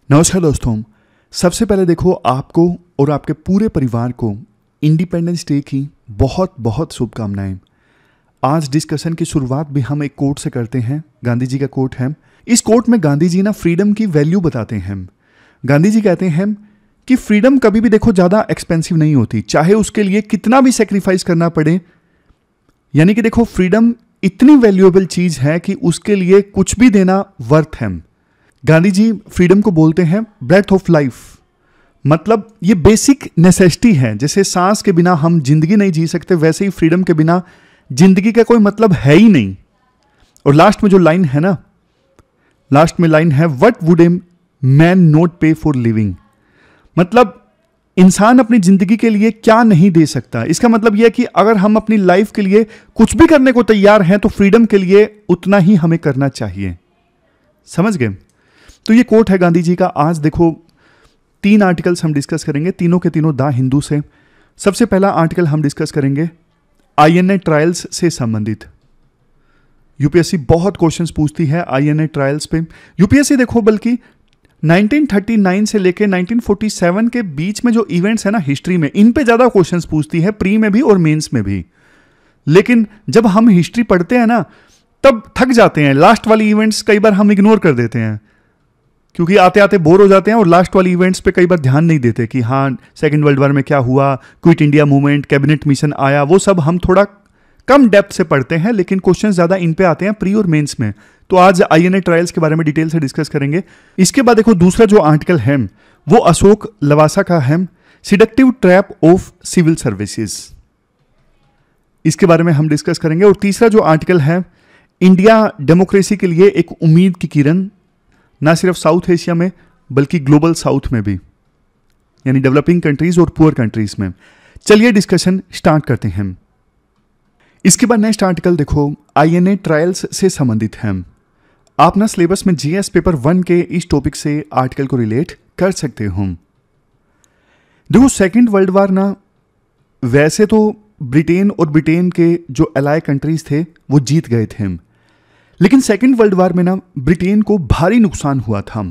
नमस्कार दोस्तों। सबसे पहले देखो, आपको और आपके पूरे परिवार को इंडिपेंडेंस डे की बहुत बहुत शुभकामनाएं। आज डिस्कशन की शुरुआत भी हम एक कोट से करते हैं। गांधी जी का कोट है। इस कोट में गांधी जी ना फ्रीडम की वैल्यू बताते हैं। गांधी जी कहते हैं कि फ्रीडम कभी भी देखो ज़्यादा एक्सपेंसिव नहीं होती, चाहे उसके लिए कितना भी सेक्रीफाइस करना पड़े। यानी कि देखो, फ्रीडम इतनी वैल्यूएबल चीज़ है कि उसके लिए कुछ भी देना वर्थ है। गांधी जी फ्रीडम को बोलते हैं ब्रेथ ऑफ लाइफ, मतलब ये बेसिक नेसेसिटी है। जैसे सांस के बिना हम जिंदगी नहीं जी सकते, वैसे ही फ्रीडम के बिना जिंदगी का कोई मतलब है ही नहीं। और लास्ट में जो लाइन है ना, लास्ट में लाइन है, what would a man not पे फॉर लिविंग। मतलब इंसान अपनी जिंदगी के लिए क्या नहीं दे सकता। इसका मतलब यह है कि अगर हम अपनी लाइफ के लिए कुछ भी करने को तैयार हैं तो फ्रीडम के लिए उतना ही हमें करना चाहिए। समझ गए? तो ये कोट है गांधी जी का। आज देखो 3 आर्टिकल्स हम डिस्कस करेंगे, तीनों के तीनों द हिंदू से। सबसे पहला आर्टिकल हम डिस्कस करेंगे आईएनए ट्रायल्स से संबंधित। यूपीएससी बहुत क्वेश्चंस पूछती है आईएनए ट्रायल्स पे। यूपीएससी देखो, बल्कि 1939 से लेकर 1947 के बीच में जो इवेंट्स है ना हिस्ट्री में, इन पे ज्यादा क्वेश्चंस पूछती है, प्री में भी और मेंस में भी। लेकिन जब हम हिस्ट्री पढ़ते हैं ना, तब थक जाते हैं। लास्ट वाली इवेंट्स कई बार हम इग्नोर कर देते हैं, क्योंकि आते आते बोर हो जाते हैं और लास्ट वाली इवेंट्स पे कई बार ध्यान नहीं देते कि हाँ, सेकेंड वर्ल्ड वॉर में क्या हुआ, quit India movement, cabinet mission आया, वो सब हम थोड़ा कम डेप्थ से पढ़ते हैं। लेकिन क्वेश्चन ज़्यादा इन पे आते हैं प्री और मेंस में। तो आज आईएनए ट्रायल्स के बारे में डिटेल से डिस्कस करेंगे। इसके बाद देखो, दूसरा जो आर्टिकल है वो अशोक लवासा का है, seductive trap of civil services. इसके बारे में हम डिस्कस करेंगे। और तीसरा जो आर्टिकल है, इंडिया डेमोक्रेसी के लिए एक उम्मीद की किरण, ना सिर्फ साउथ एशिया में बल्कि ग्लोबल साउथ में भी, यानी डेवलपिंग कंट्रीज और पुअर कंट्रीज में। चलिए डिस्कशन स्टार्ट करते हैं। इसके बाद नेक्स्ट आर्टिकल देखो, आईएनए ट्रायल्स से संबंधित है। आप ना सिलेबस में जीएस पेपर 1 के इस टॉपिक से आर्टिकल को रिलेट कर सकते हो। देखो, सेकेंड वर्ल्ड वॉर ना, वैसे तो ब्रिटेन और ब्रिटेन के जो एलाय कंट्रीज थे वो जीत गए थे, लेकिन सेकेंड वर्ल्ड वॉर में ना ब्रिटेन को भारी नुकसान हुआ था।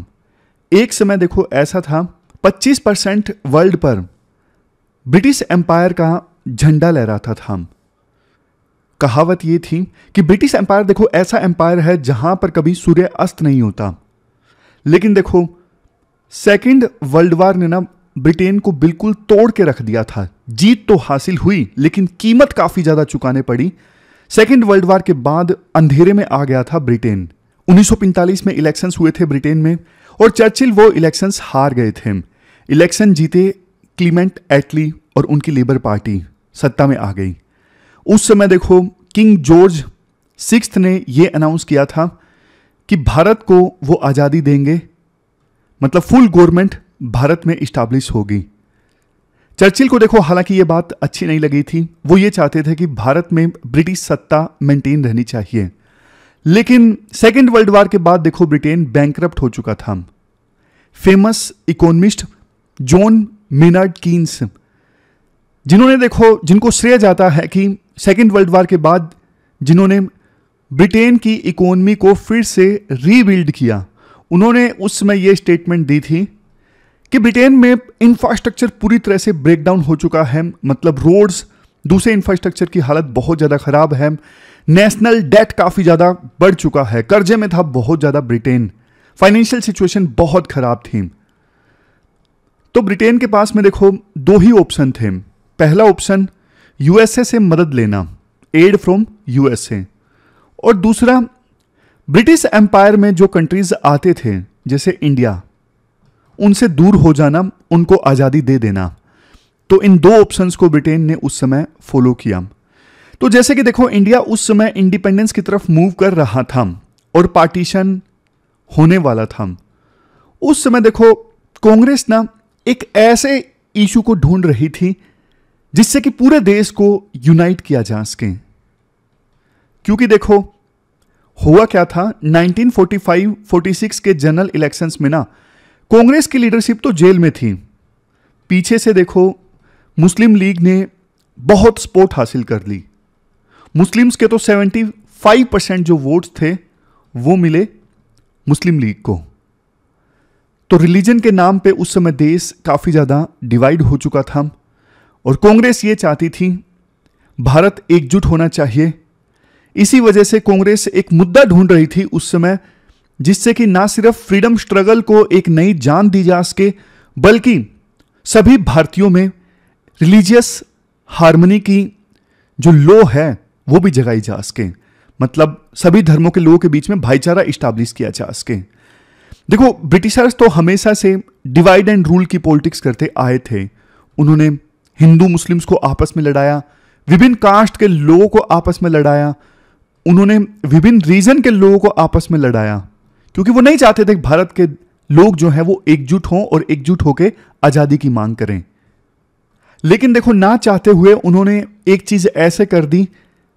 एक समय देखो ऐसा था, 25% वर्ल्ड पर ब्रिटिश एम्पायर का झंडा लहराता था। कहावत ये थी कि ब्रिटिश एम्पायर देखो ऐसा एम्पायर है जहां पर कभी सूर्य अस्त नहीं होता। लेकिन देखो, सेकेंड वर्ल्ड वॉर ने ना ब्रिटेन को बिल्कुल तोड़ के रख दिया था। जीत तो हासिल हुई, लेकिन कीमत काफी ज्यादा चुकाने पड़ी। सेकेंड वर्ल्ड वॉर के बाद अंधेरे में आ गया था ब्रिटेन। 1945 में इलेक्शंस हुए थे ब्रिटेन में, और चर्चिल वो इलेक्शंस हार गए थे। इलेक्शन जीते क्लीमेंट एटली और उनकी लेबर पार्टी सत्ता में आ गई। उस समय देखो, किंग जॉर्ज 6 ने ये अनाउंस किया था कि भारत को वो आज़ादी देंगे, मतलब फुल गवर्नमेंट भारत में इस्टेब्लिश होगी। चर्चिल को देखो हालांकि ये बात अच्छी नहीं लगी थी। वो ये चाहते थे कि भारत में ब्रिटिश सत्ता मेंटेन रहनी चाहिए। लेकिन सेकेंड वर्ल्ड वॉर के बाद देखो ब्रिटेन बैंकरप्ट हो चुका था। Famous economist John Maynard Keynes, जिनको श्रेय जाता है कि सेकेंड वर्ल्ड वॉर के बाद जिन्होंने ब्रिटेन की इकोनॉमी को फिर से रीबिल्ड किया, उन्होंने उस समय ये स्टेटमेंट दी थी कि ब्रिटेन में इंफ्रास्ट्रक्चर पूरी तरह से ब्रेकडाउन हो चुका है। मतलब रोड्स, दूसरे इंफ्रास्ट्रक्चर की हालत बहुत ज़्यादा खराब है। नेशनल डेट काफ़ी ज़्यादा बढ़ चुका है, कर्जे में था बहुत ज़्यादा ब्रिटेन, फाइनेंशियल सिचुएशन बहुत खराब थी। तो ब्रिटेन के पास में देखो 2 ही ऑप्शन थे। पहला ऑप्शन यूएसए से मदद लेना, एड फ्रॉम यूएसए, और दूसरा ब्रिटिश एम्पायर में जो कंट्रीज आते थे जैसे इंडिया, उनसे दूर हो जाना, उनको आज़ादी दे देना। तो इन 2 ऑप्शंस को ब्रिटेन ने उस समय फॉलो किया। तो जैसे कि देखो, इंडिया उस समय इंडिपेंडेंस की तरफ मूव कर रहा था और पार्टीशन होने वाला था। उस समय देखो कांग्रेस ना एक ऐसे इशू को ढूंढ रही थी जिससे कि पूरे देश को यूनाइट किया जा सके। क्योंकि देखो हुआ क्या था, 1945-46 के जनरल इलेक्शंस में ना कांग्रेस की लीडरशिप तो जेल में थी। पीछे से देखो मुस्लिम लीग ने बहुत सपोर्ट हासिल कर ली। मुस्लिम्स के तो 75% जो वोट्स थे वो मिले मुस्लिम लीग को। तो रिलीजन के नाम पे उस समय देश काफी ज्यादा डिवाइड हो चुका था और कांग्रेस ये चाहती थी भारत एकजुट होना चाहिए। इसी वजह से कांग्रेस एक मुद्दा ढूंढ रही थी उस समय जिससे कि ना सिर्फ फ्रीडम स्ट्रगल को एक नई जान दी जा सके बल्कि सभी भारतीयों में रिलीजियस हार्मनी की जो लो है वो भी जगाई जा सके, मतलब सभी धर्मों के लोगों के बीच में भाईचारा इस्टेब्लिश किया जा सके। देखो, ब्रिटिशर्स तो हमेशा से डिवाइड एंड रूल की पॉलिटिक्स करते आए थे। उन्होंने हिंदू मुस्लिम्स को आपस में लड़ाया, विभिन्न कास्ट के लोगों को आपस में लड़ाया, उन्होंने विभिन्न रीजन के लोगों को आपस में लड़ाया, क्योंकि वो नहीं चाहते थे कि भारत के लोग जो हैं वो एकजुट हों और एकजुट होकर आजादी की मांग करें। लेकिन देखो, ना चाहते हुए उन्होंने एक चीज ऐसे कर दी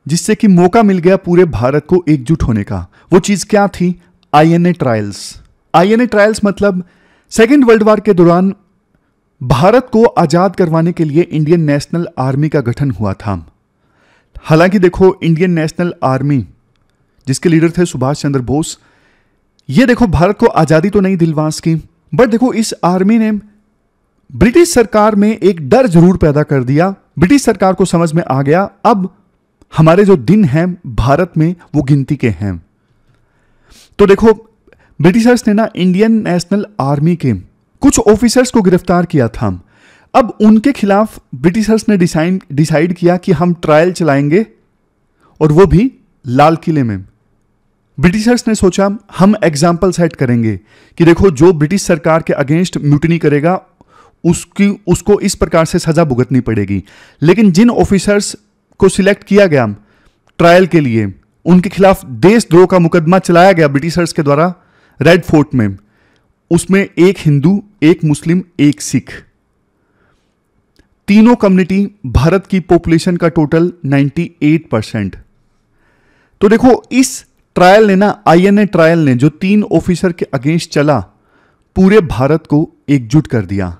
जिससे कि मौका मिल गया पूरे भारत को एकजुट होने का। वो चीज क्या थी? INA trials. आईएनए ट्रायल्स मतलब सेकेंड वर्ल्ड वॉर के दौरान भारत को आजाद करवाने के लिए इंडियन नेशनल आर्मी का गठन हुआ था। हालांकि देखो, इंडियन नेशनल आर्मी जिसके लीडर थे सुभाष चंद्र बोस, ये देखो भारत को आजादी तो नहीं दिलवा सकी, बट देखो इस आर्मी ने ब्रिटिश सरकार में एक डर जरूर पैदा कर दिया। ब्रिटिश सरकार को समझ में आ गया अब हमारे जो दिन हैं भारत में वो गिनती के हैं। तो देखो, ब्रिटिशर्स ने ना इंडियन नेशनल आर्मी के कुछ ऑफिसर्स को गिरफ्तार किया था। अब उनके खिलाफ ब्रिटिशर्स ने डिसाइड किया कि हम ट्रायल चलाएंगे और वो भी लाल किले में। ब्रिटिशर्स ने सोचा हम एग्जाम्पल सेट करेंगे कि देखो, जो ब्रिटिश सरकार के अगेंस्ट म्यूटिनी करेगा उसको इस प्रकार से सजा भुगतनी पड़ेगी। लेकिन जिन ऑफिसर्स को सिलेक्ट किया गया ट्रायल के लिए, उनके खिलाफ देशद्रोह का मुकदमा चलाया गया ब्रिटिशर्स के द्वारा रेड फोर्ट में। उसमें एक हिंदू, एक मुस्लिम, एक सिख, तीनों कम्युनिटी, भारत की पॉपुलेशन का टोटल 98%। तो देखो, इस ट्रायल ने ना, आईएनए ट्रायल ने जो 3 ऑफिसर के अगेंस्ट चला, पूरे भारत को एकजुट कर दिया।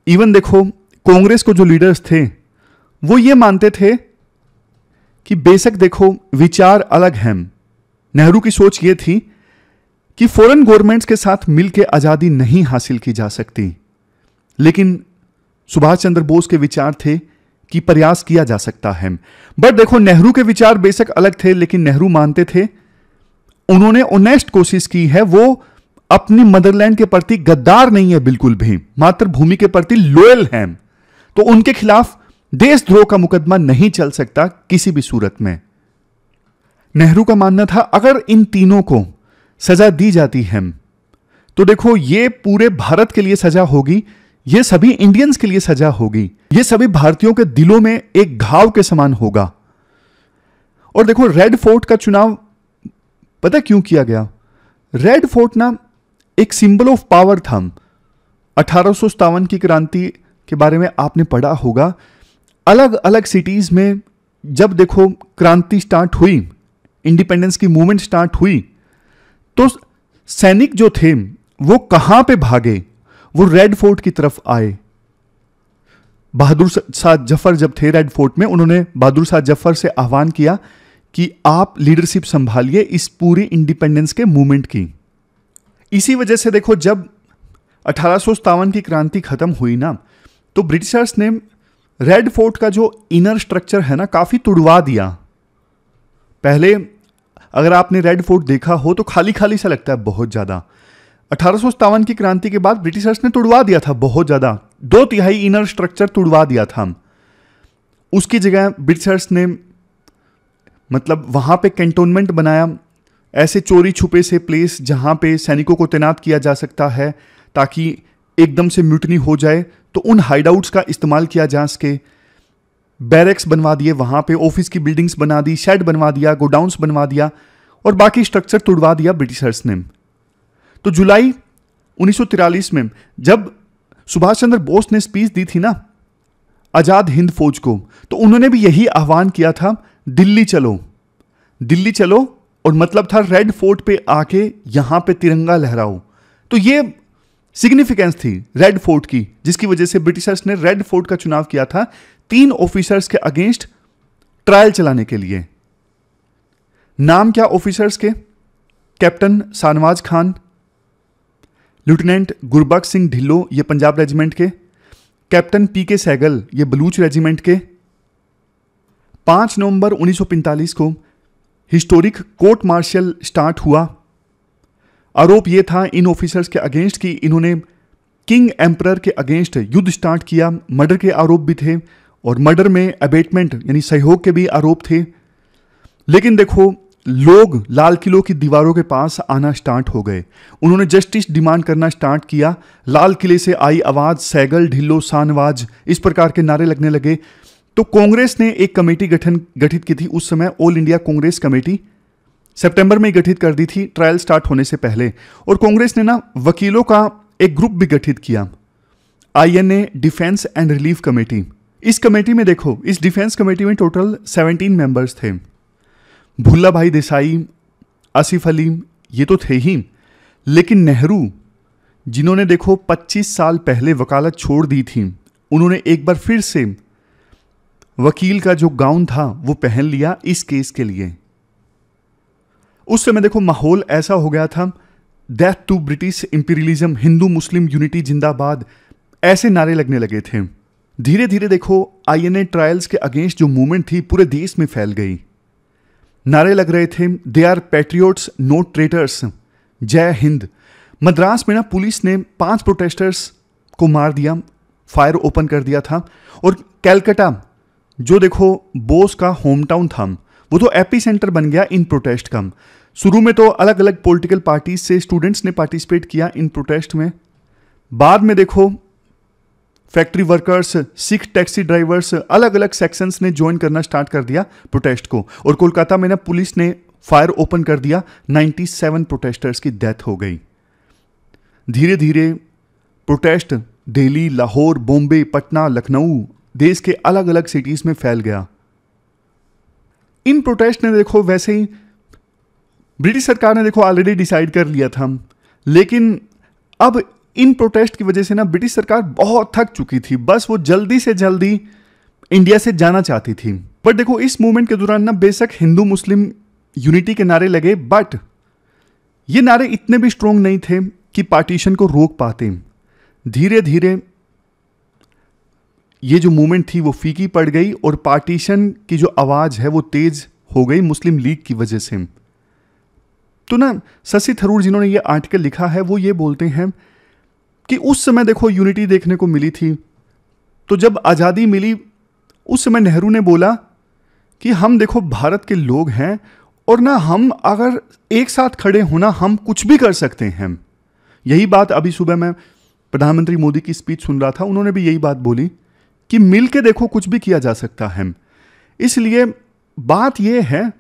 इवन देखो, कांग्रेस को जो लीडर्स थे वो ये मानते थे कि बेशक देखो विचार अलग हैं। नेहरू की सोच ये थी कि फॉरेन गवर्नमेंट्स के साथ मिलकर आजादी नहीं हासिल की जा सकती, लेकिन सुभाष चंद्र बोस के विचार थे कि प्रयास किया जा सकता है। बट देखो, नेहरू के विचार बेशक अलग थे, लेकिन नेहरू मानते थे, उन्होंने ऑनेस्ट कोशिश की है, वो अपनी मदरलैंड के प्रति गद्दार नहीं है बिल्कुल भी, मातृभूमि के प्रति लॉयल हैं। तो उनके खिलाफ देशद्रोह का मुकदमा नहीं चल सकता किसी भी सूरत में। नेहरू का मानना था अगर इन तीनों को सजा दी जाती है तो देखो ये पूरे भारत के लिए सजा होगी, ये सभी इंडियंस के लिए सजा होगी, ये सभी भारतीयों के दिलों में एक घाव के समान होगा। और देखो, रेड फोर्ट का चुनाव पता क्यों किया गया? रेड फोर्ट ना एक सिंबल ऑफ पावर था। 1857 की क्रांति के बारे में आपने पढ़ा होगा। अलग अलग सिटीज में जब देखो क्रांति स्टार्ट हुई, इंडिपेंडेंस की मूवमेंट स्टार्ट हुई, तो सैनिक जो थे वो कहां पे भागे? वो रेड फोर्ट की तरफ आए। बहादुर शाह जफर जब थे रेड फोर्ट में, उन्होंने बहादुर शाह जफर से आह्वान किया कि आप लीडरशिप संभालिए इस पूरी इंडिपेंडेंस के मूवमेंट की। इसी वजह से देखो, जब 1857 की क्रांति खत्म हुई ना, तो ब्रिटिशर्स ने रेड फोर्ट का जो इनर स्ट्रक्चर है ना काफी तुड़वा दिया। पहले अगर आपने रेड फोर्ट देखा हो तो खाली खाली सा लगता है बहुत ज्यादा। 1857 की क्रांति के बाद ब्रिटिशर्स ने तुड़वा दिया था बहुत ज्यादा, 2/3 इनर स्ट्रक्चर तुड़वा दिया था। उसकी जगह ब्रिटिशर्स ने मतलब वहां पे कैंटोनमेंट बनाया, ऐसे चोरी छुपे से प्लेस जहां पे सैनिकों को तैनात किया जा सकता है ताकि एकदम से म्यूटनी हो जाए तो उन हाइडआउट्स का इस्तेमाल किया जा सके। बैरक्स बनवा दिए, वहां पे ऑफिस की बिल्डिंग्स बना दी, शेड बनवा दिया, गोडाउन्स बनवा दिया और बाकी स्ट्रक्चर तुड़वा दिया ब्रिटिशर्स ने। तो जुलाई 1943 में जब सुभाष चंद्र बोस ने स्पीच दी थी ना आजाद हिंद फौज को, तो उन्होंने भी यही आह्वान किया था, दिल्ली चलो, दिल्ली चलो, और मतलब था रेड फोर्ट पे आके यहां पे तिरंगा लहराओ। तो ये सिग्निफिकेंस थी रेड फोर्ट की, जिसकी वजह से ब्रिटिशर्स ने रेड फोर्ट का चुनाव किया था 3 ऑफिसर्स के अगेंस्ट ट्रायल चलाने के लिए। नाम क्या ऑफिसर्स के? कैप्टन शाहनवाज खान, लेफ्टिनेंट गुरबख्श सिंह ढिल्लो ये पंजाब रेजिमेंट के, कैप्टन पीके सहगल ये बलूच रेजिमेंट के। 5 नवंबर 1945 को हिस्टोरिक कोर्ट मार्शल स्टार्ट हुआ। आरोप यह था इन ऑफिसर्स के अगेंस्ट कि इन्होंने किंग एम्परर के अगेंस्ट युद्ध स्टार्ट किया। मर्डर के आरोप भी थे और मर्डर में अबेटमेंट यानी सहयोग के भी आरोप थे। लेकिन देखो, लोग लाल किलों की दीवारों के पास आना स्टार्ट हो गए। उन्होंने जस्टिस डिमांड करना स्टार्ट किया। लाल किले से आई आवाज सहगल, ढिल्लो, शाहनवाज, इस प्रकार के नारे लगने लगे। तो कांग्रेस ने एक कमेटी गठित की थी उस समय, ऑल इंडिया कांग्रेस कमेटी, सितंबर में गठित कर दी थी ट्रायल स्टार्ट होने से पहले। और कांग्रेस ने ना वकीलों का एक ग्रुप भी गठित किया, INA defence and relief committee. इस कमेटी में देखो, इस डिफेंस कमेटी में टोटल 17 मेंबर्स थे। भुल्ला भाई देसाई, आसिफ अली ये तो थे ही, लेकिन नेहरू जिन्होंने देखो 25 साल पहले वकालत छोड़ दी थी, उन्होंने एक बार फिर से वकील का जो गाउन था वो पहन लिया इस केस के लिए। उस समय देखो माहौल ऐसा हो गया था, death to British imperialism, Hindu Muslim unity जिंदाबाद, ऐसे नारे लगने लगे थे। धीरे धीरे देखो INA ट्रायल्स के अगेंस्ट जो मूवमेंट थी पूरे देश में फैल गई। नारे लग रहे थे, they are patriots not traitors, जय हिंद। मद्रास में ना पुलिस ने 5 प्रोटेस्टर्स को मार दिया, फायर ओपन कर दिया था। और कैलकाटा जो देखो बोस का होम टाउन था, वो तो एपी सेंटर बन गया इन प्रोटेस्ट का। शुरू में तो अलग अलग पॉलिटिकल पार्टीज से स्टूडेंट्स ने पार्टिसिपेट किया इन प्रोटेस्ट में। बाद में देखो factory workers, Sikh taxi drivers, अलग अलग सेक्शंस ने ज्वाइन करना स्टार्ट कर दिया प्रोटेस्ट को। और कोलकाता में ना पुलिस ने फायर ओपन कर दिया, 97 प्रोटेस्टर्स की डेथ हो गई। धीरे धीरे प्रोटेस्ट दिल्ली, लाहौर, बॉम्बे, पटना, लखनऊ, देश के अलग अलग सिटीज में फैल गया। इन प्रोटेस्ट ने देखो, वैसे ही ब्रिटिश सरकार ने देखो ऑलरेडी डिसाइड कर लिया था, लेकिन अब इन प्रोटेस्ट की वजह से ना ब्रिटिश सरकार बहुत थक चुकी थी। बस वो जल्दी से जल्दी इंडिया से जाना चाहती थी। पर देखो इस मूवमेंट के दौरान ना बेशक हिंदू मुस्लिम यूनिटी के नारे लगे, बट ये नारे इतने भी स्ट्रोंग नहीं थे कि पार्टीशन को रोक पाते। धीरे धीरे ये जो मूवमेंट थी वो फीकी पड़ गई और पार्टीशन की जो आवाज है वो तेज हो गई मुस्लिम लीग की वजह से। तो ना शशि थरूर जिन्होंने ये आर्टिकल लिखा है वो ये बोलते हैं कि उस समय देखो यूनिटी देखने को मिली थी। तो जब आज़ादी मिली उस समय नेहरू ने बोला कि हम देखो भारत के लोग हैं और ना हम अगर एक साथ खड़े होना हम कुछ भी कर सकते हैं। यही बात अभी सुबह मैं प्रधानमंत्री मोदी की स्पीच सुन रहा था, उन्होंने भी यही बात बोली कि मिल के देखो कुछ भी किया जा सकता है। इसलिए बात यह है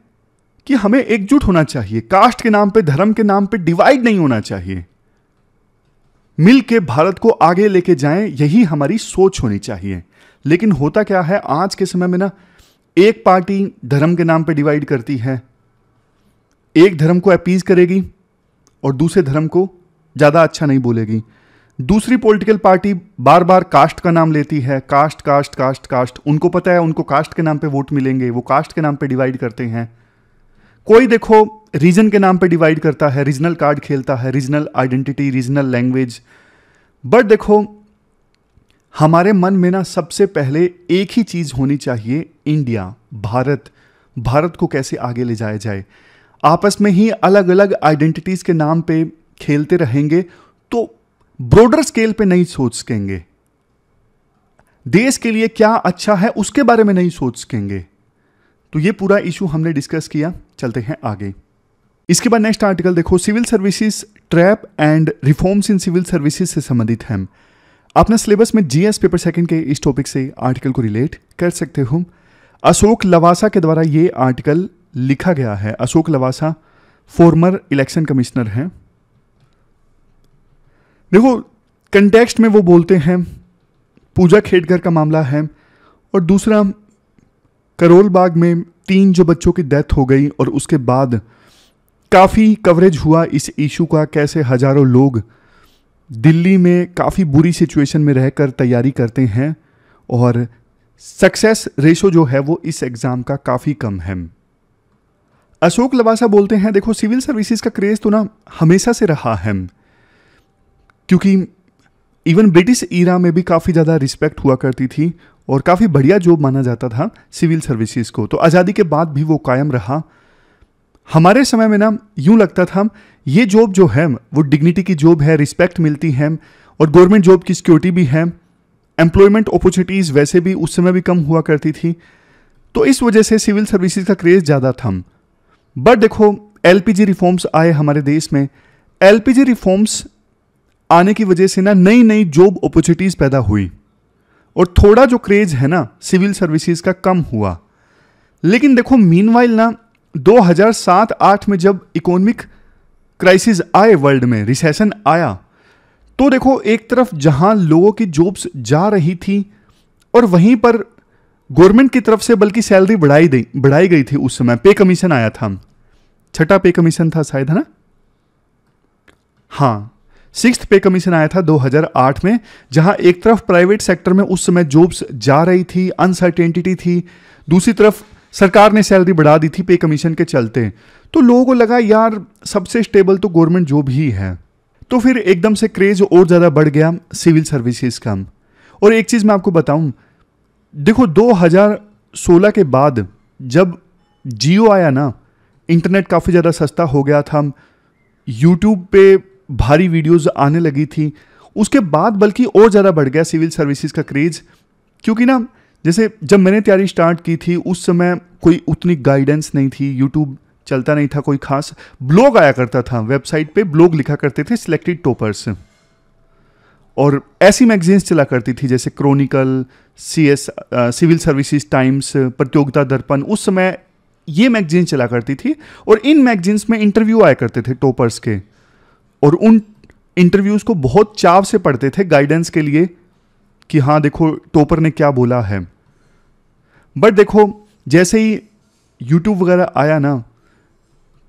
कि हमें एकजुट होना चाहिए, कास्ट के नाम पे, धर्म के नाम पे डिवाइड नहीं होना चाहिए। मिल के भारत को आगे लेके जाएं, यही हमारी सोच होनी चाहिए। लेकिन होता क्या है आज के समय में ना, एक पार्टी धर्म के नाम पे डिवाइड करती है, एक धर्म को अपीज करेगी और दूसरे धर्म को ज़्यादा अच्छा नहीं बोलेगी। दूसरी पॉलिटिकल पार्टी बार बार कास्ट का नाम लेती है, कास्ट कास्ट कास्ट कास्ट, उनको पता है उनको कास्ट के नाम पे वोट मिलेंगे, वो कास्ट के नाम पे डिवाइड करते हैं। कोई देखो रीजन के नाम पे डिवाइड करता है, रीजनल कार्ड खेलता है, regional identity, regional language. But देखो हमारे मन में ना सबसे पहले एक ही चीज होनी चाहिए, इंडिया, भारत। भारत को कैसे आगे ले जाया जाए। आपस में ही अलग अलग आइडेंटिटीज के नाम पे खेलते रहेंगे तो ब्रॉडर स्केल पे नहीं सोच सकेंगे। देश के लिए क्या अच्छा है उसके बारे में नहीं सोच सकेंगे। तो ये पूरा इशू हमने डिस्कस किया। चलते हैं आगे। इसके बाद नेक्स्ट आर्टिकल देखो, civil services trap and reforms in civil services से संबंधित है। अपना सिलेबस में GS पेपर सेकंड के इस टॉपिक से आर्टिकल को रिलेट कर सकते हो। अशोक लवासा के द्वारा ये आर्टिकल लिखा गया है। Ashok Lavasa farmer election commissioner हैं। देखो कंटेक्स्ट में वो बोलते हैं पूजा खेड़कर का मामला है, और दूसरा करोल बाग में 3 जो बच्चों की डेथ हो गई और उसके बाद काफ़ी कवरेज हुआ इस इशू का, कैसे हजारों लोग दिल्ली में काफ़ी बुरी सिचुएशन में रहकर तैयारी करते हैं और सक्सेस रेशो जो है वो इस एग्ज़ाम का काफ़ी कम है। अशोक लवासा बोलते हैं देखो सिविल सर्विसेज का क्रेज़ तो ना हमेशा से रहा है, क्योंकि इवन ब्रिटिश ईरा में भी काफ़ी ज़्यादा रिस्पेक्ट हुआ करती थी और काफ़ी बढ़िया जॉब माना जाता था सिविल सर्विसेज को। तो आज़ादी के बाद भी वो कायम रहा। हमारे समय में ना यूँ लगता था ये जॉब जो है वो डिग्निटी की जॉब है, रिस्पेक्ट मिलती है और गवर्नमेंट जॉब की सिक्योरिटी भी है। एम्प्लॉयमेंट अपॉर्चुनिटीज़ वैसे भी उस समय भी कम हुआ करती थी, तो इस वजह से सिविल सर्विसेज का क्रेज़ ज़्यादा था। बट देखो एलपीजी रिफॉर्म्स आए हमारे देश में। एलपीजी रिफॉर्म्स आने की वजह से ना नई नई जॉब अपॉर्चुनिटीज़ पैदा हुई और थोड़ा जो क्रेज़ है ना सिविल सर्विसेज का कम हुआ। लेकिन देखो मीनवाइल ना 2007-8 में जब इकोनॉमिक क्राइसिस आए, वर्ल्ड में रिसेशन आया, तो देखो एक तरफ जहां लोगों की जॉब्स जा रही थी और वहीं पर गवर्नमेंट की तरफ से बल्कि सैलरी बढ़ाई गई थी। उस समय पे कमीशन आया था, 6ठा पे कमीशन था शायद, है ना? हाँ, 6th पे कमीशन आया था 2008 में, जहां एक तरफ प्राइवेट सेक्टर में उस समय जॉब्स जा रही थी, अनसर्टेनिटी थी, दूसरी तरफ सरकार ने सैलरी बढ़ा दी थी पे कमीशन के चलते। तो लोगों को लगा यार सबसे स्टेबल तो गवर्नमेंट जॉब ही है। तो फिर एकदम से क्रेज और ज़्यादा बढ़ गया सिविल सर्विसेज का। और एक चीज़ मैं आपको बताऊं, देखो 2016 के बाद जब जियो आया ना, इंटरनेट काफ़ी ज़्यादा सस्ता हो गया था, यूट्यूब पे भारी वीडियोस आने लगी थी, उसके बाद बल्कि और ज़्यादा बढ़ गया सिविल सर्विसेज का क्रेज़। क्योंकि ना जैसे जब मैंने तैयारी स्टार्ट की थी उस समय कोई उतनी गाइडेंस नहीं थी, यूट्यूब चलता नहीं था कोई खास, ब्लॉग आया करता था, वेबसाइट पे ब्लॉग लिखा करते थे सिलेक्टेड टॉपर्स, और ऐसी मैगजीन्स चला करती थी जैसे क्रॉनिकल, सिविल सर्विसेज टाइम्स, प्रतियोगिता दर्पण। उस समय ये मैगजीन चला करती थी और इन मैगजीन्स में इंटरव्यू आया करते थे टॉपर्स के, और उन इंटरव्यूज़ को बहुत चाव से पढ़ते थे गाइडेंस के लिए कि हाँ देखो टॉपर ने क्या बोला है। बट देखो जैसे ही यूट्यूब वगैरह आया ना,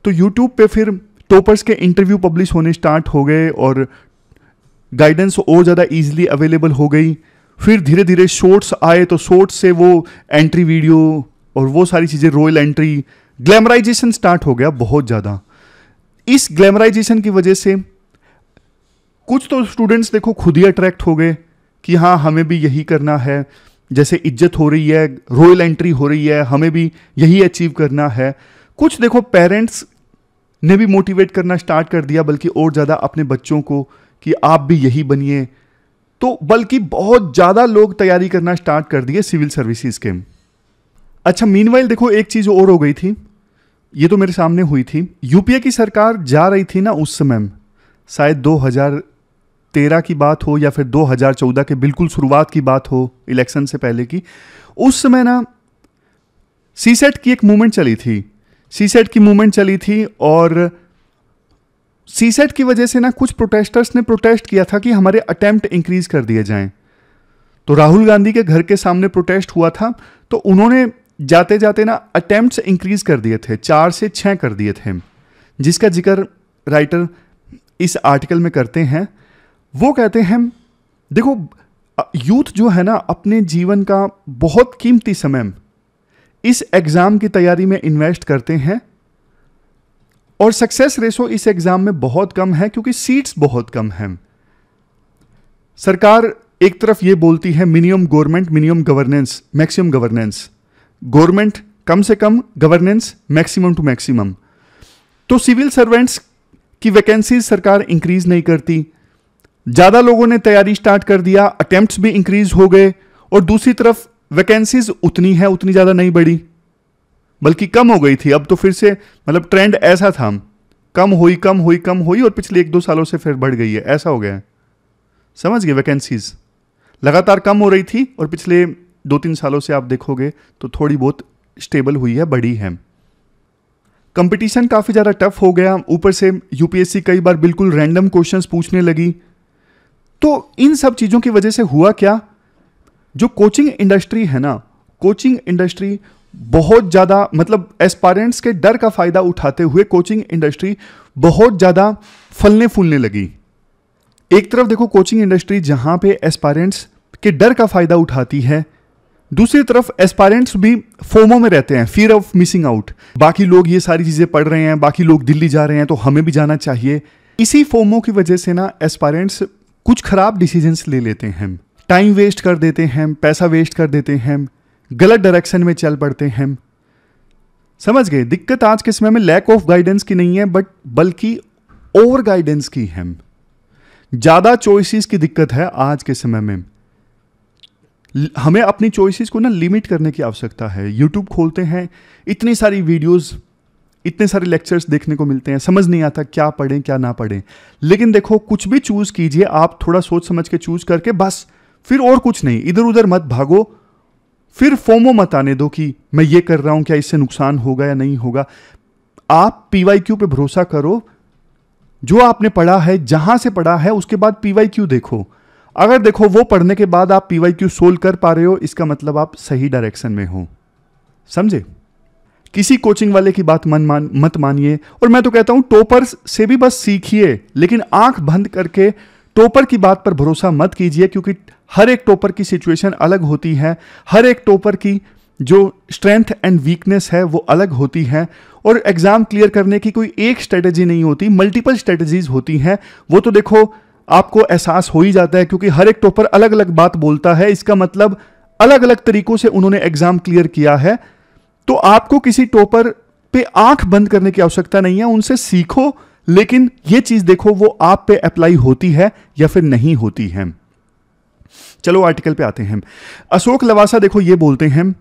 तो यूट्यूब पे फिर टॉपर्स के इंटरव्यू पब्लिश होने स्टार्ट हो गए और गाइडेंस और ज़्यादा इजीली अवेलेबल हो गई। फिर धीरे धीरे शॉर्ट्स आए, तो शॉर्ट्स से वो एंट्री वीडियो और वो सारी चीज़ें, रॉयल एंट्री, ग्लैमराइजेशन स्टार्ट हो गया बहुत ज़्यादा। इस ग्लैमराइजेशन की वजह से कुछ तो स्टूडेंट्स देखो खुद ही अट्रैक्ट हो गए कि हाँ हमें भी यही करना है, जैसे इज्जत हो रही है, रॉयल एंट्री हो रही है, हमें भी यही अचीव करना है। कुछ देखो पेरेंट्स ने भी मोटिवेट करना स्टार्ट कर दिया, बल्कि और ज़्यादा अपने बच्चों को कि आप भी यही बनिए। तो बल्कि बहुत ज़्यादा लोग तैयारी करना स्टार्ट कर दिए सिविल सर्विसेज के। अच्छा, मीनवाइल देखो एक चीज़ और हो गई थी, ये तो मेरे सामने हुई थी। यूपीए की सरकार जा रही थी ना उस समय, शायद 2013 की बात हो या फिर 2014 के बिल्कुल शुरुआत की बात हो, इलेक्शन से पहले की। उस समय ना सीसेट की एक मूवमेंट चली थी, सीसेट की मूवमेंट चली थी, और सीसेट की वजह से ना कुछ प्रोटेस्टर्स ने प्रोटेस्ट किया था कि हमारे अटेम्प्ट इंक्रीज कर दिए जाएं। तो राहुल गांधी के घर के सामने प्रोटेस्ट हुआ था, तो उन्होंने जाते जाते ना अटेम्प्ट्स इंक्रीज कर दिए थे, 4 से 6 कर दिए थे, जिसका जिक्र राइटर इस आर्टिकल में करते हैं। वो कहते हैं देखो यूथ जो है ना अपने जीवन का बहुत कीमती समय इस एग्ज़ाम की तैयारी में इन्वेस्ट करते हैं, और सक्सेस रेशो इस एग्ज़ाम में बहुत कम है क्योंकि सीट्स बहुत कम हैं। सरकार एक तरफ ये बोलती है minimum government, minimum governance, maximum governance, government कम से कम, गवर्नेंस मैक्सिमम टू मैक्सिमम। तो सिविल सर्वेंट्स की वैकेंसीज सरकार इंक्रीज नहीं करती, ज़्यादा लोगों ने तैयारी स्टार्ट कर दिया, अटेम्प्ट्स भी इंक्रीज हो गए, और दूसरी तरफ वैकेंसीज उतनी है, उतनी ज़्यादा नहीं बढ़ी, बल्कि कम हो गई थी। अब तो फिर से मतलब ट्रेंड ऐसा था, कम हुई कम हुई कम हुई, और पिछले 1-2 सालों से फिर बढ़ गई है, ऐसा हो गया है। समझ गए? वैकेंसीज लगातार कम हो रही थी और पिछले 2-3 सालों से आप देखोगे तो थोड़ी बहुत स्टेबल हुई है, बढ़ी है। कंपटीशन काफ़ी ज़्यादा टफ हो गया, ऊपर से यूपीएससी कई बार बिल्कुल रैंडम क्वेश्चंस पूछने लगी। तो इन सब चीज़ों की वजह से हुआ क्या, जो कोचिंग इंडस्ट्री है ना, कोचिंग इंडस्ट्री बहुत ज़्यादा, मतलब एस्पायरेंट्स के डर का फ़ायदा उठाते हुए कोचिंग इंडस्ट्री बहुत ज़्यादा फलने फूलने लगी। एक तरफ देखो कोचिंग इंडस्ट्री जहाँ पे एस्पायरेंट्स के डर का फ़ायदा उठाती है, दूसरी तरफ एस्पायरेंट्स भी फोमो में रहते हैं, फियर ऑफ मिसिंग आउट। बाकी लोग ये सारी चीज़ें पढ़ रहे हैं, बाकी लोग दिल्ली जा रहे हैं, तो हमें भी जाना चाहिए। इसी फोमो की वजह से ना एस्पायरेंट्स कुछ खराब डिसीजंस ले लेते हैं, टाइम वेस्ट कर देते हैं, पैसा वेस्ट कर देते हैं, गलत डायरेक्शन में चल पड़ते हैं। समझ गए? दिक्कत आज के समय में लैक ऑफ गाइडेंस की नहीं है, बल्कि ओवर गाइडेंस की है। ज्यादा चॉइसेस की दिक्कत है आज के समय में। हमें अपनी चॉइसेस को ना लिमिट करने की आवश्यकता है। यूट्यूब खोलते हैं, इतनी सारी वीडियोस, इतने सारे लेक्चर्स देखने को मिलते हैं, समझ नहीं आता क्या पढ़ें क्या ना पढ़ें। लेकिन देखो, कुछ भी चूज कीजिए आप थोड़ा सोच समझ के चूज करके, बस फिर और कुछ नहीं, इधर उधर मत भागो, फिर फोमो मत आने दो कि मैं ये कर रहा हूं, क्या इससे नुकसान होगा या नहीं होगा। आप पीवाईक्यू पे भरोसा करो, जो आपने पढ़ा है, जहां से पढ़ा है, उसके बाद पीवाईक्यू देखो। अगर देखो वो पढ़ने के बाद आप पीवाईक्यू सोल्व कर पा रहे हो, इसका मतलब आप सही डायरेक्शन में हो। समझे? किसी कोचिंग वाले की बात मत मानिए। और मैं तो कहता हूं टॉपर से भी बस सीखिए, लेकिन आंख बंद करके टॉपर की बात पर भरोसा मत कीजिए, क्योंकि हर एक टॉपर की सिचुएशन अलग होती है, हर एक टॉपर की जो स्ट्रेंथ एंड वीकनेस है वो अलग होती है। और एग्जाम क्लियर करने की कोई एक स्ट्रेटेजी नहीं होती, मल्टीपल स्ट्रेटेजीज होती हैं। वो तो देखो आपको एहसास हो ही जाता है, क्योंकि हर एक टॉपर अलग अलग बात बोलता है, इसका मतलब अलग अलग तरीकों से उन्होंने एग्जाम क्लियर किया है। तो आपको किसी टॉपर पे आंख बंद करने की आवश्यकता नहीं है, उनसे सीखो, लेकिन यह चीज देखो वो आप पे अप्लाई होती है या फिर नहीं होती है। चलो आर्टिकल पे आते हैं। अशोक लवासा देखो ये बोलते हैं,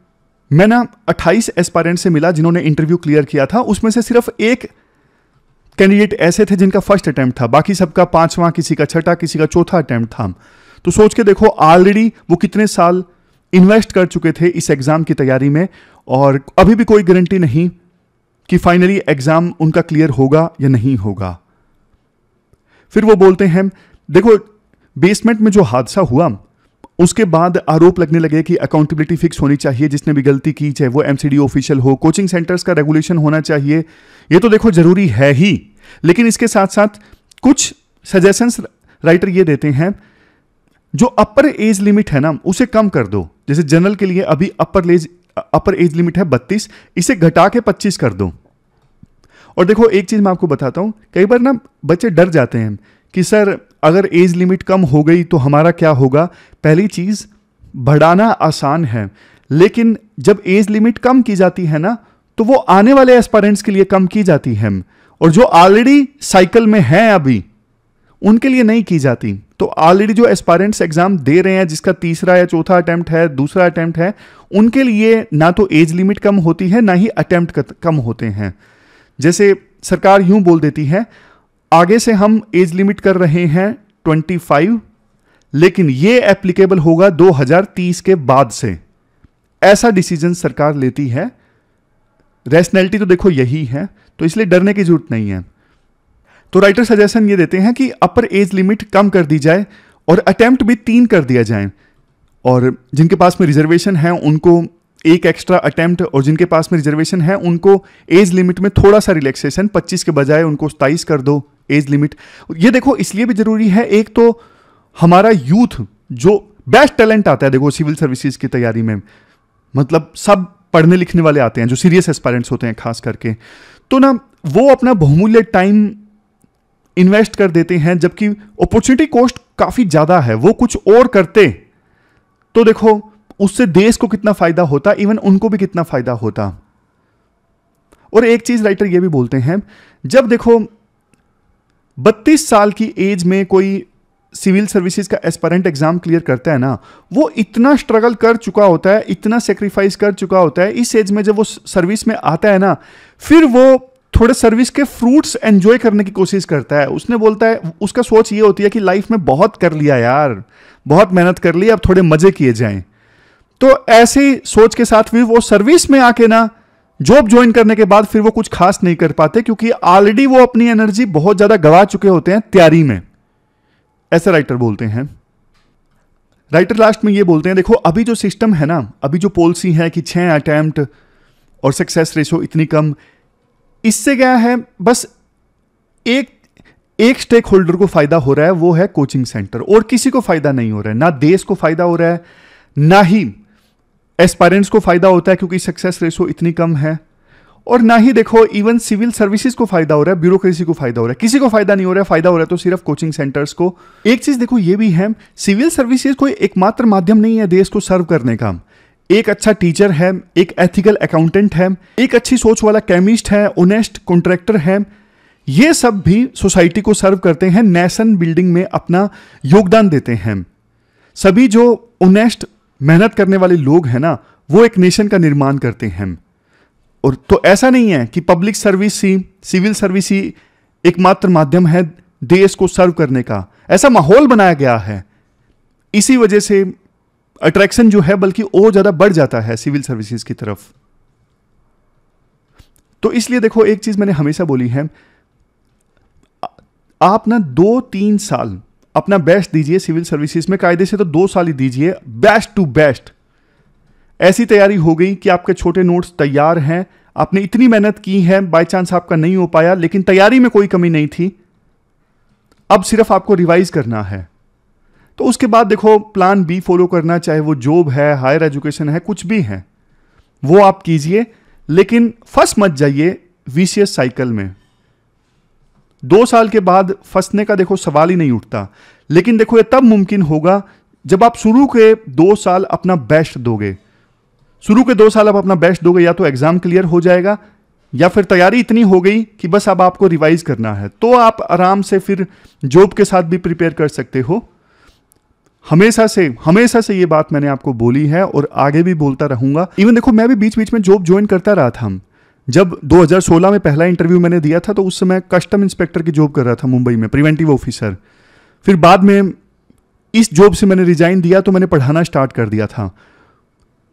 मैं ना 28 एस्पायरेंट से मिला जिन्होंने इंटरव्यू क्लियर किया था, उसमें से सिर्फ एक कैंडिडेट ऐसे थे जिनका फर्स्ट अटेम्प्ट था, बाकी सबका 5वां, किसी का 6ठा, किसी का 4था अटेम्प्ट था। तो सोच के देखो ऑलरेडी वो कितने साल इन्वेस्ट कर चुके थे इस एग्जाम की तैयारी में, और अभी भी कोई गारंटी नहीं कि फाइनली एग्जाम उनका क्लियर होगा या नहीं होगा। फिर वो बोलते हैं, देखो बेसमेंट में जो हादसा हुआ उसके बाद आरोप लगने लगे कि अकाउंटेबिलिटी फिक्स होनी चाहिए, जिसने भी गलती की, चाहे वो एमसीडी ऑफिशियल हो, कोचिंग सेंटर्स का रेगुलेशन होना चाहिए। ये तो देखो जरूरी है ही, लेकिन इसके साथ साथ कुछ सजेशंस राइटर ये देते हैं, जो अपर एज लिमिट है ना उसे कम कर दो। जैसे जनरल के लिए अभी अपर एज लिमिट है 32, इसे घटा के 25 कर दो। और देखो एक चीज मैं आपको बताता हूं, कई बार ना बच्चे डर जाते हैं कि सर अगर एज लिमिट कम हो गई तो हमारा क्या होगा। पहली चीज, बढ़ाना आसान है, लेकिन जब एज लिमिट कम की जाती है ना तो वो आने वाले एस्पायरेंट्स के लिए कम की जाती है, और जो ऑलरेडी साइकिल में हैं अभी उनके लिए नहीं की जाती। तो ऑलरेडी जो एस्पायरेंट्स एग्जाम दे रहे हैं, जिसका 3रा या 4था अटेम्प्ट है, 2रा अटेम्प्ट है, उनके लिए ना तो एज लिमिट कम होती है ना ही अटेम्प्ट कम होते हैं। जैसे सरकार यूं बोल देती है, आगे से हम एज लिमिट कर रहे हैं 25, लेकिन ये एप्लीकेबल होगा 2030 के बाद से। ऐसा डिसीजन सरकार लेती है। रैशनैलिटी तो देखो यही है, तो इसलिए डरने की जरूरत नहीं है। तो राइटर सजेशन ये देते हैं कि अपर एज लिमिट कम कर दी जाए और अटेम्प्ट भी 3 कर दिया जाए, और जिनके पास में रिजर्वेशन है उनको 1 एक्स्ट्रा अटेम्प्ट, और जिनके पास में रिजर्वेशन है उनको एज लिमिट में थोड़ा सा रिलैक्सेशन, 25 के बजाय उनको 27 कर दो एज लिमिट। ये देखो इसलिए भी जरूरी है, एक तो हमारा यूथ जो बेस्ट टैलेंट आता है, देखो सिविल सर्विसेज की तैयारी में, मतलब सब पढ़ने लिखने वाले आते हैं, जो सीरियस एस्पायरेंट्स होते हैं खास करके, तो ना वो अपना बहुमूल्य टाइम इन्वेस्ट कर देते हैं, जबकि अपॉर्चुनिटी कॉस्ट काफी ज्यादा है। वो कुछ और करते तो देखो उससे देश को कितना फायदा होता, इवन उनको भी कितना फायदा होता। और एक चीज राइटर ये भी बोलते हैं, जब देखो 32 साल की एज में कोई सिविल सर्विसेज का एस्पायरेंट एग्जाम क्लियर करता है ना, वो इतना स्ट्रगल कर चुका होता है, इतना सेक्रीफाइस कर चुका होता है। इस एज में जब वो सर्विस में आता है ना, फिर वो थोड़े सर्विस के फ्रूट्स एंजॉय करने की कोशिश करता है। उसने बोलता है, उसका सोच ये होती है कि लाइफ में बहुत कर लिया यार, बहुत मेहनत कर ली, अब थोड़े मजे किए जाएं। तो ऐसी सोच के साथ फिर वो सर्विस में आके ना जॉब ज्वाइन करने के बाद फिर वो कुछ खास नहीं कर पाते, क्योंकि ऑलरेडी वो अपनी एनर्जी बहुत ज्यादा गवा चुके होते हैं तैयारी में। ऐसे राइटर बोलते हैं। राइटर लास्ट में ये बोलते हैं, देखो अभी जो सिस्टम है ना, अभी जो पॉलिसी है कि 6 अटेम्प्ट और सक्सेस रेशो इतनी कम, इससे क्या है, बस एक स्टेक होल्डर को फायदा हो रहा है, वो है कोचिंग सेंटर, और किसी को फायदा नहीं हो रहा है। ना देश को फायदा हो रहा है, ना ही एस्पायरेंट्स को फायदा होता है, क्योंकि सक्सेस रेशो इतनी कम है। और ना ही देखो इवन सिविल सर्विसेज को फायदा हो रहा है, ब्यूरोक्रेसी को फायदा हो रहा है, किसी को फायदा नहीं हो रहा है। फायदा हो रहा है तो सिर्फ कोचिंग सेंटर्स को। एक चीज देखो ये भी है, सिविल सर्विसेज कोई एकमात्र माध्यम नहीं है देश को सर्व करने का। एक अच्छा टीचर है, एक एथिकल अकाउंटेंट है, एक अच्छी सोच वाला केमिस्ट है, ऑनेस्ट कॉन्ट्रैक्टर है, ये सब भी सोसाइटी को सर्व करते हैं, नेशन बिल्डिंग में अपना योगदान देते हैं। सभी जो ऑनेस्ट मेहनत करने वाले लोग हैं ना, वो एक नेशन का निर्माण करते हैं। और तो ऐसा नहीं है कि पब्लिक सर्विस ही, सिविल सर्विस ही एकमात्र माध्यम है देश को सर्व करने का। ऐसा माहौल बनाया गया है, इसी वजह से अट्रैक्शन जो है बल्कि और ज्यादा बढ़ जाता है सिविल सर्विसेज की तरफ। तो इसलिए देखो एक चीज मैंने हमेशा बोली है, आप ना 2-3 साल अपना बेस्ट दीजिए सिविल सर्विसेज में, कायदे से तो 2 साल ही दीजिए, बेस्ट टू बेस्ट। ऐसी तैयारी हो गई कि आपके छोटे नोट्स तैयार हैं, आपने इतनी मेहनत की है, बाय चांस आपका नहीं हो पाया, लेकिन तैयारी में कोई कमी नहीं थी, अब सिर्फ आपको रिवाइज करना है। तो उसके बाद देखो प्लान बी फॉलो करना, चाहे वो जॉब है, हायर एजुकेशन है, कुछ भी है, वो आप कीजिए, लेकिन फंस मत जाइए विशियस साइकिल में। 2 साल के बाद फंसने का देखो सवाल ही नहीं उठता। लेकिन देखो ये तब मुमकिन होगा जब आप शुरू के 2 साल अपना बेस्ट दोगे। शुरू के 2 साल आप अपना बेस्ट दोगे, या तो एग्जाम क्लियर हो जाएगा या फिर तैयारी इतनी हो गई कि बस अब आपको रिवाइज करना है, तो आप आराम से फिर जॉब के साथ भी प्रिपेयर कर सकते हो। हमेशा से ये बात मैंने आपको बोली है और आगे भी बोलता रहूंगा। इवन देखो मैं भी बीच बीच में जॉब ज्वाइन करता रहा था। जब 2016 में पहला इंटरव्यू मैंने दिया था तो उस समय कस्टम इंस्पेक्टर की जॉब कर रहा था मुंबई में, प्रिवेंटिव ऑफिसर। फिर बाद में इस जॉब से मैंने रिजाइन दिया तो मैंने पढ़ाना स्टार्ट कर दिया था।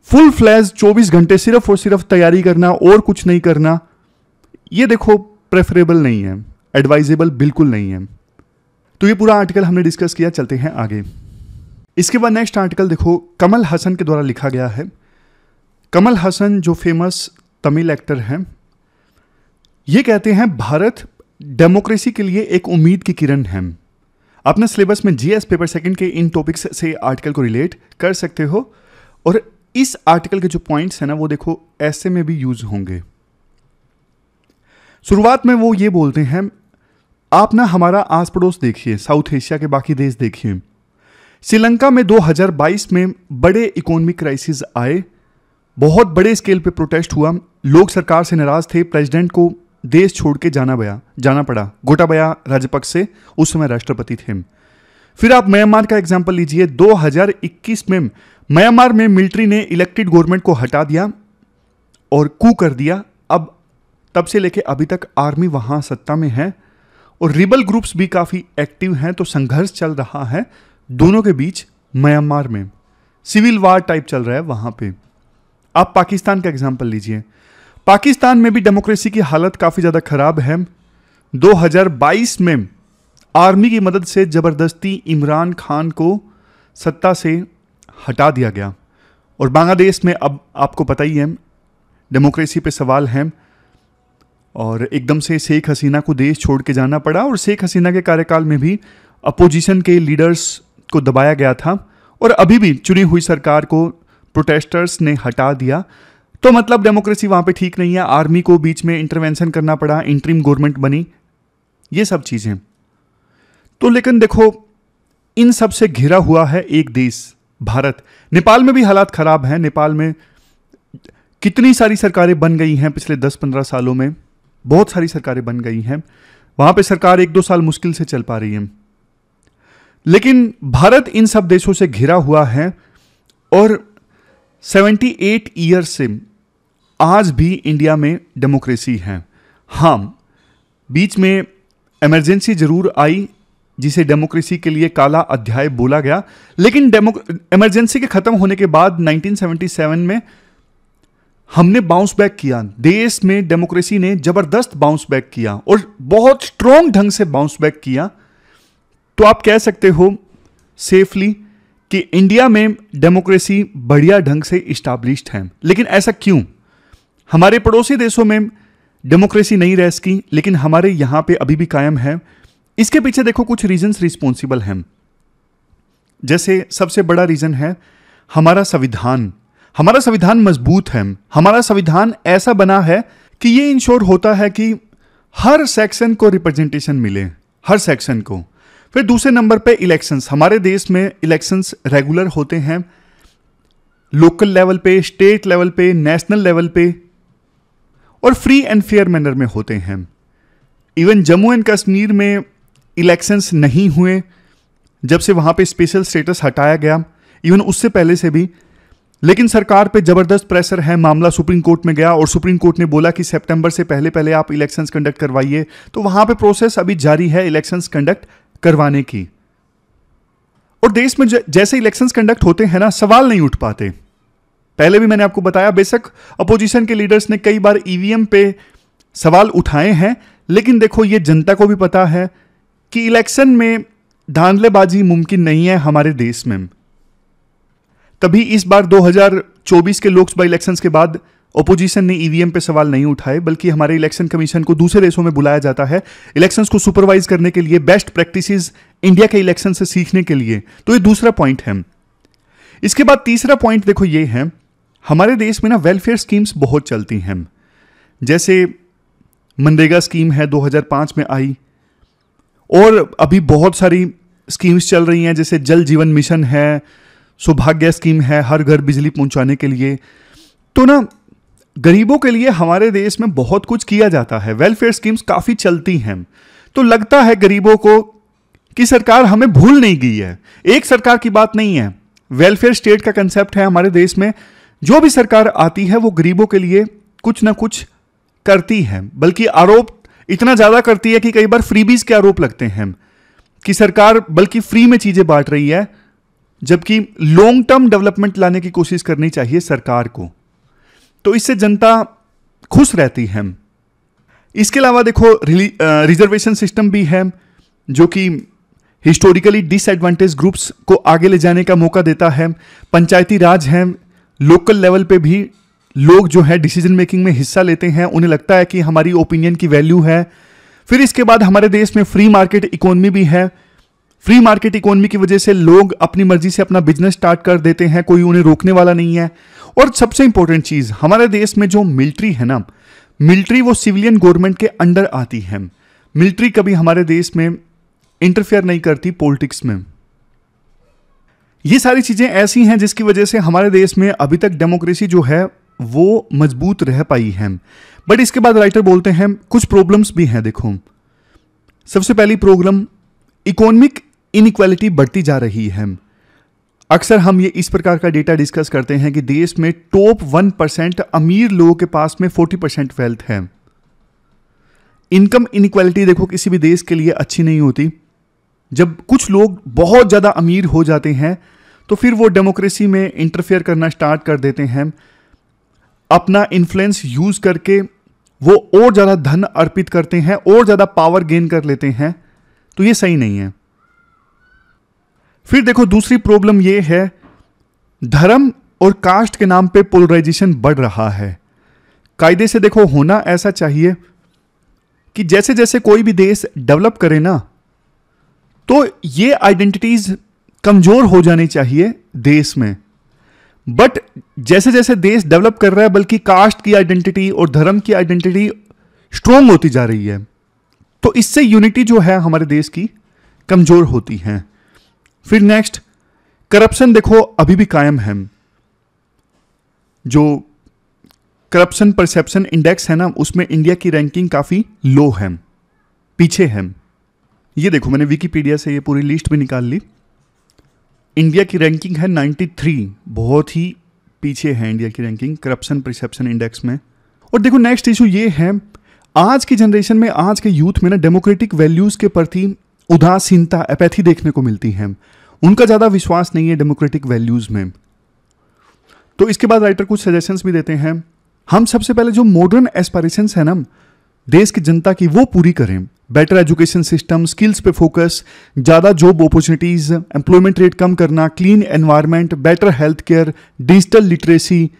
फुल फ्लैश 24 घंटे सिर्फ और सिर्फ तैयारी करना और कुछ नहीं करना, ये देखो प्रेफरेबल नहीं है, एडवाइजेबल बिल्कुल नहीं है। तो ये पूरा आर्टिकल हमने डिस्कस किया, चलते हैं आगे। इसके बाद नेक्स्ट आर्टिकल देखो कमल हसन के द्वारा लिखा गया है। कमल हसन जो फेमस तमिल एक्टर हैं, ये कहते हैं भारत डेमोक्रेसी के लिए एक उम्मीद की किरण है। अपने सिलेबस में जीएस पेपर सेकंड के इन टॉपिक्स से आर्टिकल को रिलेट कर सकते हो, और इस आर्टिकल के जो पॉइंट्स हैं ना वो देखो ऐसे में भी यूज होंगे। शुरुआत में वो ये बोलते हैं, आप ना हमारा आस पड़ोस देखिए, साउथ एशिया के बाकी देश देखिए। श्रीलंका में 2022 में बड़े इकोनॉमिक क्राइसिस आए, बहुत बड़े स्केल पे प्रोटेस्ट हुआ, लोग सरकार से नाराज थे, प्रेसिडेंट को देश छोड़ के जाना पड़ा। गोटाबाया राजपक्षे उस समय राष्ट्रपति थे। फिर आप म्यांमार का एग्जांपल लीजिए। 2021 में म्यांमार में मिलिट्री ने इलेक्टेड गवर्नमेंट को हटा दिया और कू कर दिया। अब तब से लेके अभी तक आर्मी वहां सत्ता में है और रिबल ग्रुप्स भी काफी एक्टिव हैं, तो संघर्ष चल रहा है दोनों के बीच। म्यांमार में सिविल वार टाइप चल रहा है वहां पे। आप पाकिस्तान का एग्जांपल लीजिए। पाकिस्तान में भी डेमोक्रेसी की हालत काफी ज्यादा खराब है। 2022 में आर्मी की मदद से जबरदस्ती इमरान खान को सत्ता से हटा दिया गया। और बांग्लादेश में अब आपको पता ही है डेमोक्रेसी पे सवाल है, और एकदम से शेख हसीना को देश छोड़ के जाना पड़ा। और शेख हसीना के कार्यकाल में भी अपोजिशन के लीडर्स को दबाया गया था, और अभी भी चुनी हुई सरकार को प्रोटेस्टर्स ने हटा दिया। तो मतलब डेमोक्रेसी वहां पे ठीक नहीं है। आर्मी को बीच में इंटरवेंशन करना पड़ा, इंटरिम गवर्नमेंट बनी, ये सब चीजें। तो लेकिन देखो इन सब से घिरा हुआ है एक देश भारत। नेपाल में भी हालात खराब हैं। नेपाल में कितनी सारी सरकारें बन गई हैं पिछले 10-15 सालों में, बहुत सारी सरकारें बन गई हैं। वहां पे सरकार 1-2 साल मुश्किल से चल पा रही है। लेकिन भारत इन सब देशों से घिरा हुआ है, और 78 ईयर से आज भी इंडिया में डेमोक्रेसी है। हाँ, बीच में इमरजेंसी जरूर आई जिसे डेमोक्रेसी के लिए काला अध्याय बोला गया, लेकिन इमरजेंसी के खत्म होने के बाद 1977 में हमने बाउंस बैक किया। देश में डेमोक्रेसी ने जबरदस्त बाउंस बैक किया और बहुत स्ट्रॉन्ग ढंग से बाउंस बैक किया। तो आप कह सकते हो सेफली कि इंडिया में डेमोक्रेसी बढ़िया ढंग से इस्टैब्लिश्ड है। लेकिन ऐसा क्यों? हमारे पड़ोसी देशों में डेमोक्रेसी नहीं रह सकी, लेकिन हमारे यहां पे अभी भी कायम है। इसके पीछे देखो कुछ रीजंस रिस्पॉन्सिबल हैं। जैसे सबसे बड़ा रीजन है हमारा संविधान। हमारा संविधान मजबूत है। हमारा संविधान ऐसा बना है कि ये इंश्योर होता है कि हर सेक्शन को रिप्रेजेंटेशन मिले, हर सेक्शन को। फिर दूसरे नंबर पे इलेक्शंस। हमारे देश में इलेक्शंस रेगुलर होते हैं, लोकल लेवल पे, स्टेट लेवल पे, नेशनल लेवल पे, और फ्री एंड फेयर मैनर में होते हैं। इवन जम्मू एंड कश्मीर में इलेक्शंस नहीं हुए जब से वहां पे स्पेशल स्टेटस हटाया गया, इवन उससे पहले से भी। लेकिन सरकार पे जबरदस्त प्रेशर है, मामला सुप्रीम कोर्ट में गया और सुप्रीम कोर्ट ने बोला कि सितंबर से पहले पहले आप इलेक्शंस कंडक्ट करवाइए। तो वहां पे प्रोसेस अभी जारी है इलेक्शंस कंडक्ट करवाने की। और देश में जैसे इलेक्शंस कंडक्ट होते हैं ना, सवाल नहीं उठ पाते। पहले भी मैंने आपको बताया, बेशक अपोजिशन के लीडर्स ने कई बार ईवीएम पे सवाल उठाए हैं, लेकिन देखो ये जनता को भी पता है कि इलेक्शन में धांधलेबाजी मुमकिन नहीं है हमारे देश में। तभी इस बार 2024 के लोकसभा इलेक्शंस के बाद ओपोजिशन ने ईवीएम पे सवाल नहीं उठाए, बल्कि हमारे इलेक्शन कमीशन को दूसरे देशों में बुलाया जाता है इलेक्शंस को सुपरवाइज करने के लिए, बेस्ट प्रैक्टिसेस इंडिया के इलेक्शन से सीखने के लिए। तो ये दूसरा पॉइंट है। इसके बाद तीसरा पॉइंट देखो ये है, हमारे देश में ना वेलफेयर स्कीम्स बहुत चलती हैं। जैसे मनरेगा स्कीम है, 2005 में आई, और अभी बहुत सारी स्कीम्स चल रही हैं, जैसे जल जीवन मिशन है, सौभाग्य स्कीम है, हर घर बिजली पहुंचाने के लिए। तो ना गरीबों के लिए हमारे देश में बहुत कुछ किया जाता है, वेलफेयर स्कीम्स काफ़ी चलती हैं। तो लगता है गरीबों को कि सरकार हमें भूल नहीं गई है। एक सरकार की बात नहीं है, वेलफेयर स्टेट का कंसेप्ट है हमारे देश में। जो भी सरकार आती है वो गरीबों के लिए कुछ ना कुछ करती है, बल्कि आरोप इतना ज़्यादा करती है कि कई बार फ्रीबीज के आरोप लगते हैं कि सरकार बल्कि फ्री में चीज़ें बांट रही है, जबकि लॉन्ग टर्म डेवलपमेंट लाने की कोशिश करनी चाहिए सरकार को। तो इससे जनता खुश रहती है। इसके अलावा देखो रिजर्वेशन सिस्टम भी है, जो कि हिस्टोरिकली डिसएडवांटेज ग्रुप्स को आगे ले जाने का मौका देता है। पंचायती राज है, लोकल लेवल पे भी लोग जो है डिसीजन मेकिंग में हिस्सा लेते हैं, उन्हें लगता है कि हमारी ओपिनियन की वैल्यू है। फिर इसके बाद हमारे देश में फ्री मार्केट इकोनॉमी भी है। फ्री मार्केट इकोनॉमी की वजह से लोग अपनी मर्जी से अपना बिजनेस स्टार्ट कर देते हैं, कोई उन्हें रोकने वाला नहीं है। और सबसे इंपॉर्टेंट चीज, हमारे देश में जो मिलिट्री है ना, मिलिट्री वो सिविलियन गवर्नमेंट के अंडर आती है। मिलिट्री कभी हमारे देश में इंटरफेयर नहीं करती पॉलिटिक्स में। ये सारी चीजें ऐसी हैं जिसकी वजह से हमारे देश में अभी तक डेमोक्रेसी जो है वो मजबूत रह पाई है। बट इसके बाद राइटर बोलते हैं कुछ प्रॉब्लम्स भी हैं। देखो, सबसे पहली प्रॉब्लम, इकोनॉमिक इनइक्वालिटी बढ़ती जा रही है। अक्सर हम ये इस प्रकार का डेटा डिस्कस करते हैं कि देश में टॉप 1% अमीर लोगों के पास में 40% वेल्थ है। इनकम इनइक्वालिटी देखो किसी भी देश के लिए अच्छी नहीं होती। जब कुछ लोग बहुत ज़्यादा अमीर हो जाते हैं तो फिर वो डेमोक्रेसी में इंटरफेयर करना स्टार्ट कर देते हैं। अपना इन्फ्लुएंस यूज करके वो और ज़्यादा धन अर्पित करते हैं, और ज़्यादा पावर गेन कर लेते हैं। तो ये सही नहीं है। फिर देखो दूसरी प्रॉब्लम ये है, धर्म और कास्ट के नाम पे पोलराइजेशन बढ़ रहा है। कायदे से देखो होना ऐसा चाहिए कि जैसे जैसे कोई भी देश डेवलप करे ना, तो ये आइडेंटिटीज कमजोर हो जानी चाहिए देश में। बट जैसे जैसे देश डेवलप कर रहा है, बल्कि कास्ट की आइडेंटिटी और धर्म की आइडेंटिटी स्ट्रोंग होती जा रही है। तो इससे यूनिटी जो है हमारे देश की कमजोर होती है। फिर नेक्स्ट, करप्शन देखो अभी भी कायम है। जो करप्शन परसेप्शन इंडेक्स है ना, उसमें इंडिया की रैंकिंग काफी लो है, पीछे है। ये देखो मैंने विकिपीडिया से ये पूरी लिस्ट भी निकाल ली। इंडिया की रैंकिंग है 93, बहुत ही पीछे है इंडिया की रैंकिंग करप्शन परसेप्शन इंडेक्स में। और देखो नेक्स्ट इशू ये है, आज की जनरेशन में, आज के यूथ में ना डेमोक्रेटिक वैल्यूज के प्रति उदासीनता, एपैथी देखने को मिलती है। उनका ज़्यादा विश्वास नहीं है डेमोक्रेटिक वैल्यूज में। तो इसके बाद राइटर कुछ सजेशंस भी देते हैं। हम सबसे पहले जो मॉडर्न एस्पायरेशंस है ना देश की जनता की, वो पूरी करें। बेटर एजुकेशन सिस्टम, स्किल्स पे फोकस, ज़्यादा जॉब अपॉर्चुनिटीज़, एम्प्लॉयमेंट रेट कम करना, clean environment, better health care, digital literacy,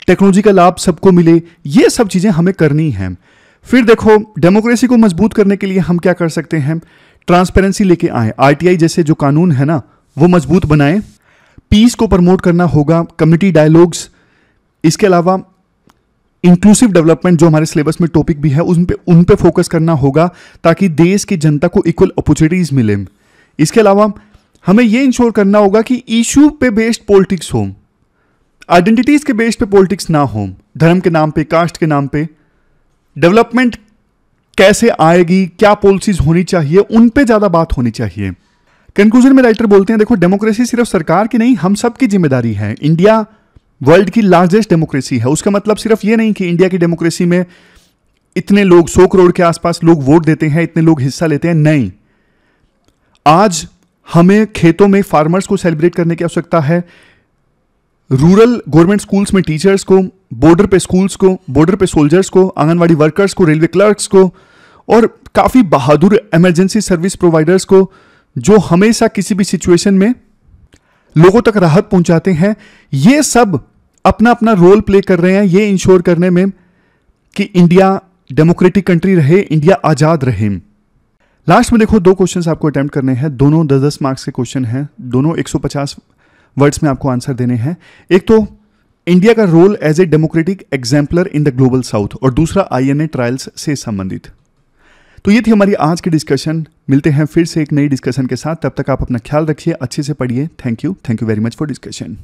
technology का लाभ सबको मिले, ये सब चीज़ें हमें करनी हैं। फिर देखो डेमोक्रेसी को मजबूत करने के लिए हम क्या कर सकते हैं, ट्रांसपेरेंसी लेके आए, आरटीआई जैसे जो कानून है ना वो मजबूत बनाएं। पीस को प्रमोट करना होगा, कम्युनिटी डायलॉग्स। इसके अलावा इंक्लूसिव डेवलपमेंट जो हमारे सिलेबस में टॉपिक भी है उन पे फोकस करना होगा ताकि देश की जनता को इक्वल अपॉर्चुनिटीज मिले। इसके अलावा हमें यह इंश्योर करना होगा कि इशू पे बेस्ड पॉलिटिक्स हो, आइडेंटिटीज के बेस्ड पे पॉलिटिक्स ना हो, धर्म के नाम पे, कास्ट के नाम पे। डेवलपमेंट कैसे आएगी, क्या पॉलिसीज होनी चाहिए, उन पे ज्यादा बात होनी चाहिए। कंक्लूजन में राइटर बोलते हैं देखो डेमोक्रेसी सिर्फ सरकार की नहीं, हम सब की जिम्मेदारी है। इंडिया वर्ल्ड की लार्जेस्ट डेमोक्रेसी है, उसका मतलब सिर्फ ये नहीं कि इंडिया की डेमोक्रेसी में इतने लोग 100 करोड़ के आसपास लोग वोट देते हैं, इतने लोग हिस्सा लेते हैं, नहीं। आज हमें खेतों में फार्मर्स को सेलिब्रेट करने की आवश्यकता है, रूरल गवर्नमेंट स्कूल्स में टीचर्स को, बॉर्डर पे स्कूल्स को, बॉर्डर पे सोल्जर्स को, आंगनवाड़ी वर्कर्स को, रेलवे क्लर्क्स को, और काफी बहादुर इमरजेंसी सर्विस प्रोवाइडर्स को जो हमेशा किसी भी सिचुएशन में लोगों तक राहत पहुंचाते हैं। ये सब अपना अपना रोल प्ले कर रहे हैं ये इंश्योर करने में कि इंडिया डेमोक्रेटिक कंट्री रहे, इंडिया आजाद रहे। लास्ट में देखो 2 क्वेश्चंस आपको अटेम्प्ट करने हैं, दोनों 10-10 मार्क्स के क्वेश्चन हैं, दोनों 150 वर्ड्स में आपको आंसर देने हैं। एक तो इंडिया का role as a democratic exemplar in the global south, और दूसरा INA ट्रायल्स से संबंधित। तो ये थी हमारी आज की डिस्कशन। मिलते हैं फिर से एक नई डिस्कशन के साथ, तब तक आप अपना ख्याल रखिए, अच्छे से पढ़िए। Thank you very much for discussion.